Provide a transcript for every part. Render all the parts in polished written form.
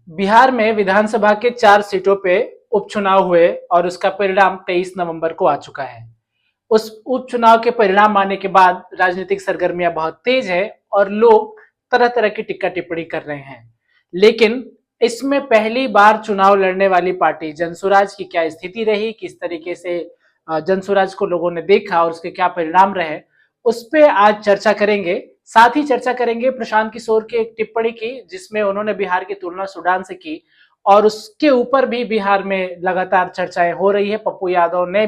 बिहार में विधानसभा के 4 सीटों पे उपचुनाव हुए और उसका परिणाम 23 नवंबर को आ चुका है। उस उपचुनाव के परिणाम आने के बाद राजनीतिक सरगर्मियां बहुत तेज है और लोग तरह तरह की टिक्का टिप्पणी कर रहे हैं। लेकिन इसमें पहली बार चुनाव लड़ने वाली पार्टी जनसुराज की क्या स्थिति रही, किस तरीके से जनसुराज को लोगों ने देखा और उसके क्या परिणाम रहे, उस पर आज चर्चा करेंगे। साथ ही चर्चा करेंगे प्रशांत किशोर की एक टिप्पणी की जिसमें उन्होंने बिहार की तुलना सूडान से की और उसके ऊपर भी बिहार में लगातार चर्चाएं हो रही है। पप्पू यादव ने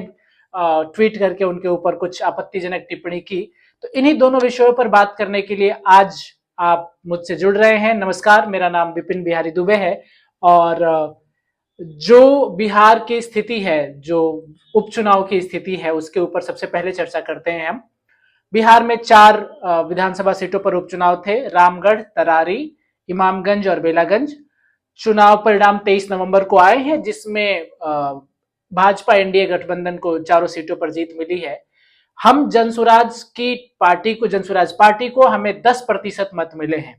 ट्वीट करके उनके ऊपर कुछ आपत्तिजनक टिप्पणी की। तो इन्हीं दोनों विषयों पर बात करने के लिए आज आप मुझसे जुड़ रहे हैं। नमस्कार, मेरा नाम विपिन बिहारी दुबे है और जो बिहार की स्थिति है, जो उपचुनाव की स्थिति है, उसके ऊपर सबसे पहले चर्चा करते हैं हम। बिहार में 4 विधानसभा सीटों पर उपचुनाव थे, रामगढ़, तरारी, इमामगंज और बेलागंज। चुनाव परिणाम 23 नवंबर को आए हैं जिसमें भाजपा एनडीए गठबंधन को चारों सीटों पर जीत मिली है। हम जनसुराज पार्टी को हमें 10% मत मिले हैं।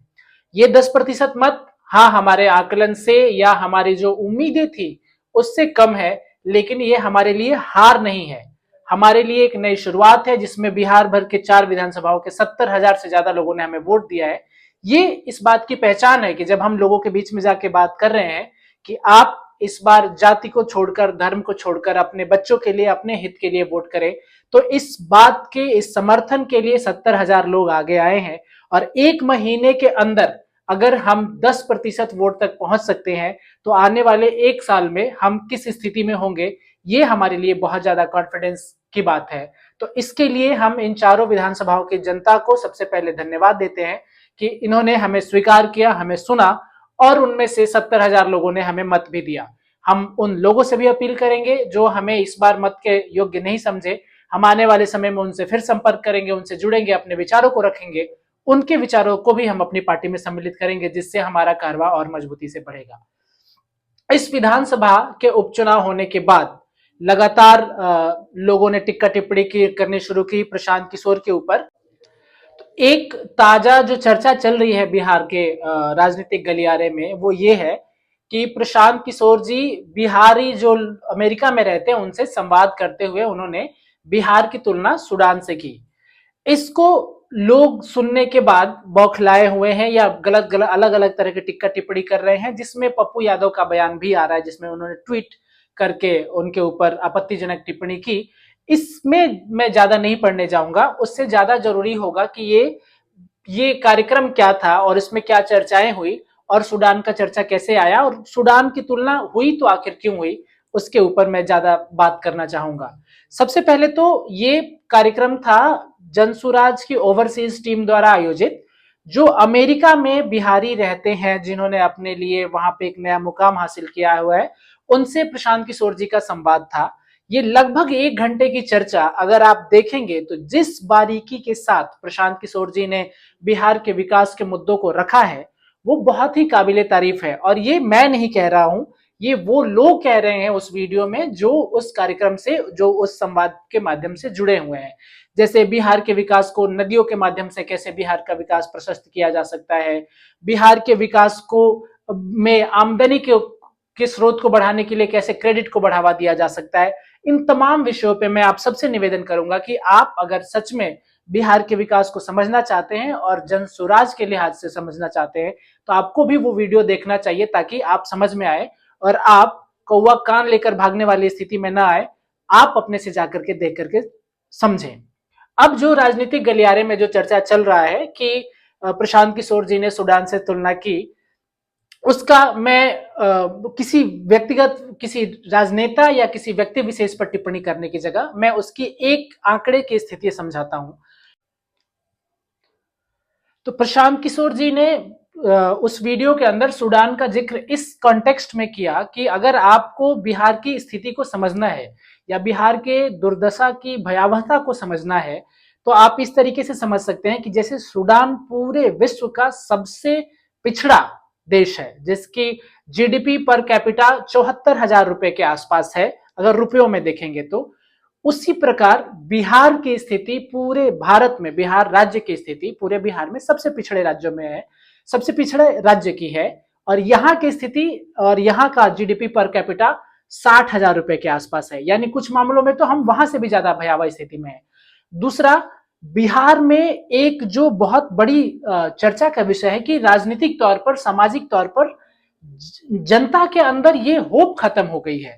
ये 10% मत, हाँ, हमारे आकलन से या हमारी जो उम्मीदें थी उससे कम है, लेकिन ये हमारे लिए हार नहीं है। हमारे लिए एक नई शुरुआत है जिसमें बिहार भर के 4 विधानसभाओं के 70,000 से ज्यादा लोगों ने हमें वोट दिया है। ये इस बात की पहचान है कि जब हम लोगों के बीच में जाके बात कर रहे हैं कि आप इस बार जाति को छोड़कर, धर्म को छोड़कर अपने बच्चों के लिए, अपने हित के लिए वोट करें, तो इस बात के, इस समर्थन के लिए 70,000 लोग आगे आए हैं। और एक महीने के अंदर अगर हम 10% वोट तक पहुंच सकते हैं तो आने वाले एक साल में हम किस स्थिति में होंगे, ये हमारे लिए बहुत ज्यादा कॉन्फिडेंस की बात है। तो इसके लिए हम इन चारों विधानसभाओं की जनता को सबसे पहले धन्यवाद देते हैं कि इन्होंने हमें स्वीकार किया, हमें सुना और उनमें से 70,000 लोगों ने हमें मत भी दिया। हम उन लोगों से भी अपील करेंगे जो हमें इस बार मत के योग्य नहीं समझे। हम आने वाले समय में उनसे फिर संपर्क करेंगे, उनसे जुड़ेंगे, अपने विचारों को रखेंगे, उनके विचारों को भी हम अपनी पार्टी में सम्मिलित करेंगे, जिससे हमारा कारवा और मजबूती से बढ़ेगा। इस विधानसभा के उपचुनाव होने के बाद लगातार लोगों ने टिक्का टिप्पणी करनी शुरू की प्रशांत किशोर के ऊपर। तो एक ताजा जो चर्चा चल रही है बिहार के राजनीतिक गलियारे में वो ये है कि प्रशांत किशोर जी बिहारी जो अमेरिका में रहते हैं उनसे संवाद करते हुए उन्होंने बिहार की तुलना सूडान से की। इसको लोग सुनने के बाद बौखलाए हुए हैं या गलत गलत अलग अलग तरह की टिक्का टिप्पणी कर रहे हैं, जिसमें पप्पू यादव का बयान भी आ रहा है जिसमें उन्होंने ट्वीट करके उनके ऊपर आपत्तिजनक टिप्पणी की। इसमें मैं ज्यादा नहीं पढ़ने जाऊंगा, उससे ज्यादा जरूरी होगा कि ये कार्यक्रम क्या था और इसमें क्या चर्चाएं हुई और सूडान का चर्चा कैसे आया और सूडान की तुलना हुई तो आखिर क्यों हुई, उसके ऊपर मैं ज्यादा बात करना चाहूंगा। सबसे पहले तो ये कार्यक्रम था जनसुराज की ओवरसीज टीम द्वारा आयोजित, जो अमेरिका में बिहारी रहते हैं जिन्होंने अपने लिए वहां पे एक नया मुकाम हासिल किया हुआ है, उनसे प्रशांत किशोर जी का संवाद था। ये लगभग 1 घंटे की चर्चा अगर आप देखेंगे तो जिस बारीकी के साथ प्रशांत किशोर जी ने बिहार के विकास के मुद्दों को रखा है वो बहुत ही काबिले तारीफ है। और ये मैं नहीं कह रहा हूं, ये वो लोग कह रहे हैं उस वीडियो में जो उस कार्यक्रम से, जो उस संवाद के माध्यम से जुड़े हुए हैं। जैसे बिहार के विकास को नदियों के माध्यम से कैसे बिहार का विकास प्रशस्त किया जा सकता है, बिहार के विकास को में आमदनी के स्रोत को बढ़ाने के लिए कैसे क्रेडिट को बढ़ावा दिया जा सकता है। इन तमाम विषयों पे मैं आप सबसे निवेदन करूंगा कि आप अगर सच में बिहार के विकास को समझना चाहते हैं और जन स्वराज के लिहाज से समझना चाहते हैं तो आपको भी वो वीडियो देखना चाहिए ताकि आप समझ में आए और आप कौवा कान लेकर भागने वाली स्थिति में ना आए, आप अपने से जाकर के देख करके समझें। अब जो राजनीतिक गलियारे में जो चर्चा चल रहा है कि प्रशांत किशोर जी ने सूडान से तुलना की, उसका मैं किसी व्यक्तिगत, किसी राजनेता या किसी व्यक्ति विशेष पर टिप्पणी करने की जगह मैं उसकी एक आंकड़े की स्थिति समझाता हूं। तो प्रशांत किशोर जी ने उस वीडियो के अंदर सूडान का जिक्र इस कॉन्टेक्स्ट में किया कि अगर आपको बिहार की स्थिति को समझना है या बिहार के दुर्दशा की भयावहता को समझना है तो आप इस तरीके से समझ सकते हैं कि जैसे सूडान पूरे विश्व का सबसे पिछड़ा देश है जिसकी जीडीपी पर कैपिटा 74,000 रुपए के आसपास है अगर रुपयों में देखेंगे तो, उसी प्रकार बिहार की स्थिति पूरे भारत में, बिहार राज्य की स्थिति पूरे बिहार में सबसे पिछड़े राज्यों में है, सबसे पिछड़े राज्य की है। और यहाँ की स्थिति और यहाँ का जीडीपी पर कैपिटा 60,000 रुपए के आसपास है, यानी कुछ मामलों में तो हम वहां से भी ज्यादा भयावह स्थिति में है। दूसरा, बिहार में एक जो बहुत बड़ी चर्चा का विषय है कि राजनीतिक तौर पर, सामाजिक तौर पर जनता के अंदर ये होप खत्म हो गई है,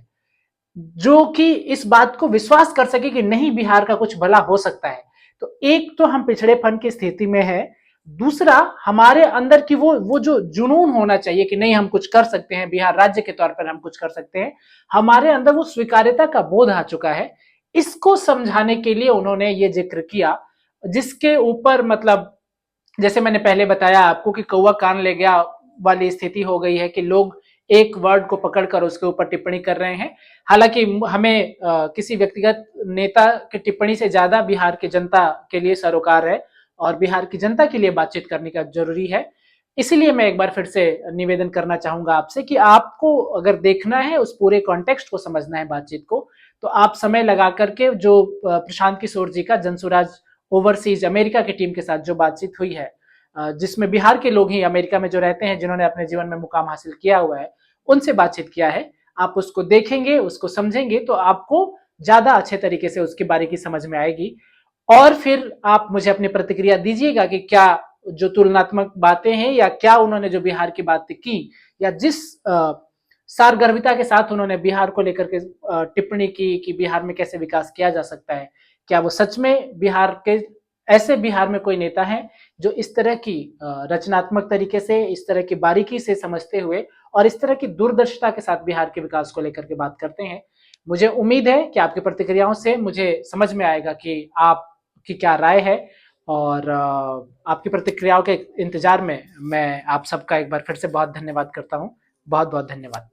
जो कि इस बात को विश्वास कर सके कि नहीं, बिहार का कुछ भला हो सकता है। तो एक तो हम पिछड़ेपन की स्थिति में है, दूसरा हमारे अंदर की वो जो जुनून होना चाहिए कि नहीं हम कुछ कर सकते हैं, बिहार राज्य के तौर पर हम कुछ कर सकते हैं, हमारे अंदर वो स्वीकार्यता का बोध आ चुका है। इसको समझाने के लिए उन्होंने ये जिक्र किया, जिसके ऊपर मतलब जैसे मैंने पहले बताया आपको कि कौवा कान ले गया वाली स्थिति हो गई है कि लोग एक वर्ड को पकड़कर उसके ऊपर टिप्पणी कर रहे हैं। हालांकि हमें किसी व्यक्तिगत नेता की टिप्पणी से ज्यादा बिहार की जनता के लिए सरोकार है और बिहार की जनता के लिए बातचीत करने का जरूरी है। इसीलिए मैं एक बार फिर से निवेदन करना चाहूंगा आपसे कि आपको अगर देखना है, उस पूरे कॉन्टेक्स्ट को समझना है बातचीत को, तो आप समय लगा करके जो प्रशांत किशोर जी का जनसुराज ओवरसीज अमेरिका की टीम के साथ जो बातचीत हुई है, जिसमें बिहार के लोग ही अमेरिका में जो रहते हैं, जिन्होंने अपने जीवन में मुकाम हासिल किया हुआ है, उनसे बातचीत किया है, आप उसको देखेंगे, उसको समझेंगे तो आपको ज्यादा अच्छे तरीके से उसकी बारीकी समझ में आएगी। और फिर आप मुझे अपनी प्रतिक्रिया दीजिएगा कि क्या जो तुलनात्मक बातें हैं या क्या उन्होंने जो बिहार की बातें की या जिस सारगर्भिता के साथ उन्होंने बिहार को लेकर के टिप्पणी की कि बिहार में कैसे विकास किया जा सकता है, क्या वो सच में बिहार के ऐसे बिहार में कोई नेता है जो इस तरह की रचनात्मक तरीके से, इस तरह की बारीकी से समझते हुए और इस तरह की दूरदर्शिता के साथ बिहार के विकास को लेकर के बात करते हैं। मुझे उम्मीद है कि आपकी प्रतिक्रियाओं से मुझे समझ में आएगा कि आपकी क्या राय है, और आपकी प्रतिक्रियाओं के इंतजार में मैं आप सबका एक बार फिर से बहुत धन्यवाद करता हूं। बहुत बहुत धन्यवाद।